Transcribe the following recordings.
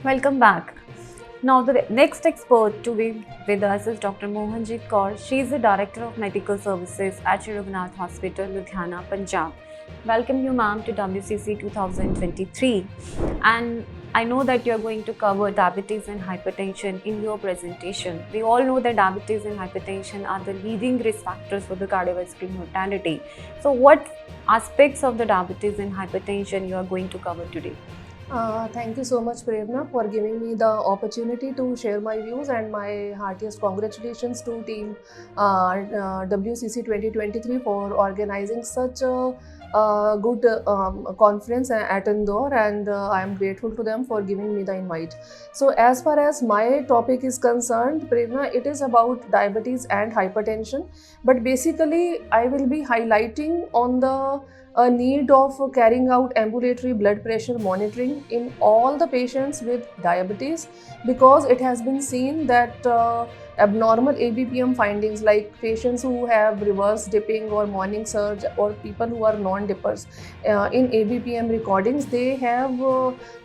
Welcome back. Now, the next expert to be with us is Dr. Mohanjit Kaur. She is the Director of Medical Services at Shri Raghunath Hospital, Ludhiana, Punjab. Welcome you, ma'am, to WCC 2023. And I know that you are going to cover diabetes and hypertension in your presentation. We all know that diabetes and hypertension are the leading risk factors for the cardiovascular mortality. So, what aspects of the diabetes and hypertension you are going to cover today? Thank you so much, Prerna, for giving me the opportunity to share my views, and my heartiest congratulations to team WCC 2023 for organizing such a good conference at Indore, and I am grateful to them for giving me the invite. So, as far as my topic is concerned, Prerna, it is about diabetes and hypertension, but basically, I will be highlighting on the a need of carrying out ambulatory blood pressure monitoring in all the patients with diabetes, because it has been seen that abnormal ABPM findings, like patients who have reverse dipping or morning surge, or people who are non-dippers in ABPM recordings, they have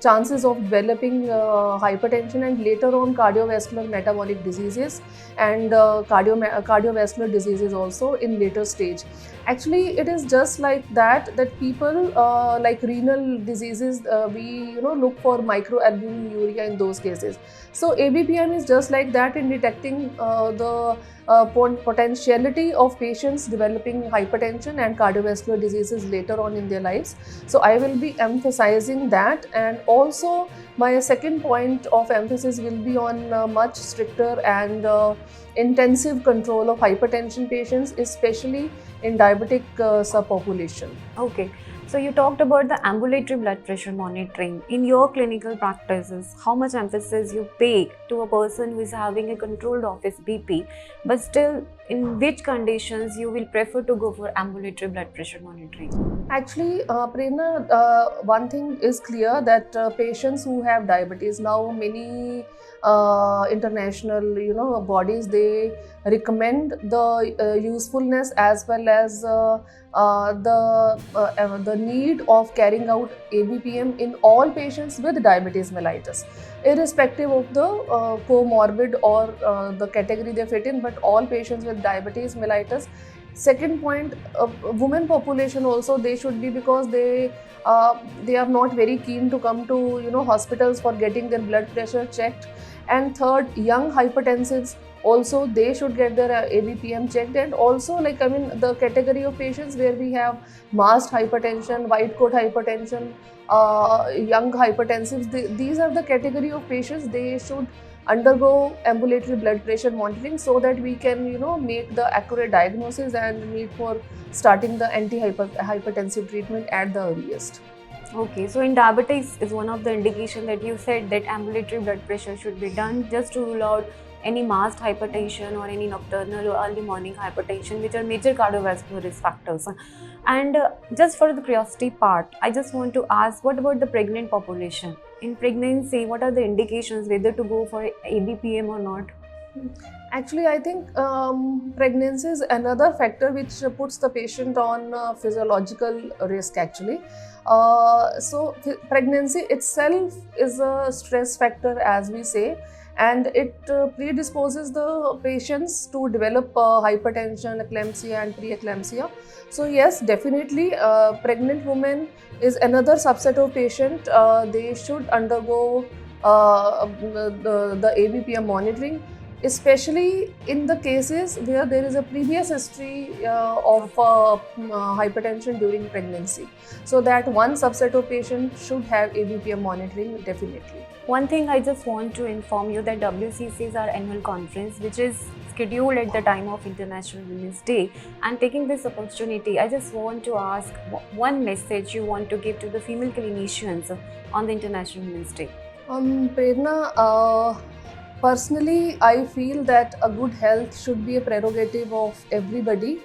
chances of developing hypertension and later on cardiovascular metabolic diseases and cardiovascular diseases also in later stage. Actually, it is just like that people like renal diseases, we look for microalbuminuria in those cases. So ABPM is just like that in detecting the potentiality of patients developing hypertension and cardiovascular diseases later on in their lives. So I will be emphasizing that, and also my second point of emphasis will be on much stricter and intensive control of hypertension patients, especially in diabetic subpopulation. Okay, so you talked about the ambulatory blood pressure monitoring. In your clinical practices, how much emphasis you pay to a person who is having a controlled office BP, but still in which conditions you will prefer to go for ambulatory blood pressure monitoring? Actually, Prerna, one thing is clear that patients who have diabetes, now many international bodies, they recommend the usefulness as well as the need of carrying out ABPM in all patients with diabetes mellitus, irrespective of the comorbid or the category they fit in, but all patients with diabetes mellitus. Second point, women population also, they should be, because they are not very keen to come to hospitals for getting their blood pressure checked. And third, young hypertensives also, they should get their ABPM checked. And also, like, I mean, the category of patients where we have masked hypertension, white coat hypertension, young hypertensives, these are the category of patients. They should undergo ambulatory blood pressure monitoring, so that we can make the accurate diagnosis and need for starting the anti-hypertensive treatment at the earliest. Okay, so in diabetes is one of the indication that you said that ambulatory blood pressure should be done just to rule out any masked hypertension or any nocturnal or early morning hypertension, which are major cardiovascular risk factors. And just for the curiosity part, I just want to ask, what about the pregnant population? In pregnancy, what are the indications whether to go for ABPM or not? Actually, I think pregnancy is another factor which puts the patient on physiological risk actually. So pregnancy itself is a stress factor, as we say, and it predisposes the patients to develop hypertension, eclampsia and preeclampsia. So yes, definitely pregnant women is another subset of patient. They should undergo the ABPM monitoring, especially in the cases where there is a previous history of hypertension during pregnancy. So that one subset of patients should have ABPM monitoring definitely. One thing I just want to inform you that WCC is our annual conference, which is scheduled at the time of International Women's Day. And taking this opportunity, I just want to ask one message you want to give to the female clinicians on the International Women's Day. Prerna, Personally, I feel that a good health should be a prerogative of everybody,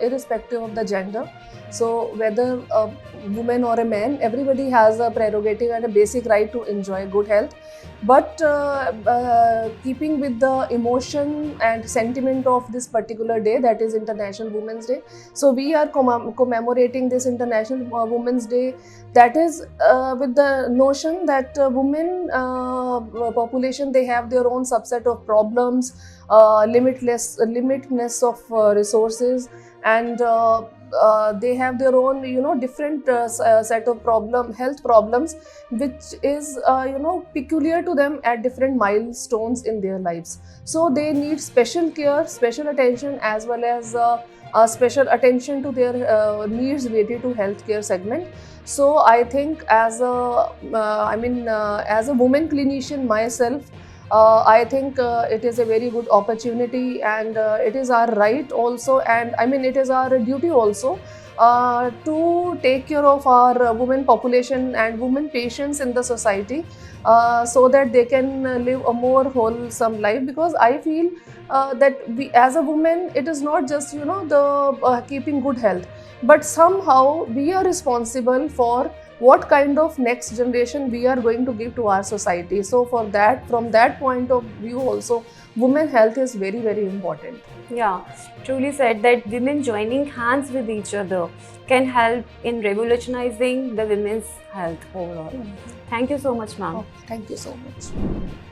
irrespective of the gender. So, whether a woman or a man, everybody has a prerogative and a basic right to enjoy good health. But keeping with the emotion and sentiment of this particular day, that is International Women's Day, so we are commemorating this International Women's Day, that is with the notion that women population, they have their own subset of problems, limitness of resources, and they have their own, different set of health problems, which is peculiar to them at different milestones in their lives. So they need special care, special attention, as well as special attention to their needs related to healthcare segment. So I think as as a woman clinician myself, I think it is a very good opportunity, and it is our right also, and I mean it is our duty also to take care of our women population and women patients in the society, so that they can live a more wholesome life. Because I feel that we, as a woman, it is not just the keeping good health, but somehow we are responsible for what kind of next generation we are going to give to our society. So for that, from that point of view also, women health is very, very important. Yeah, truly said that women joining hands with each other can help in revolutionizing the women's health overall. Thank you so much, ma'am. Thank you so much.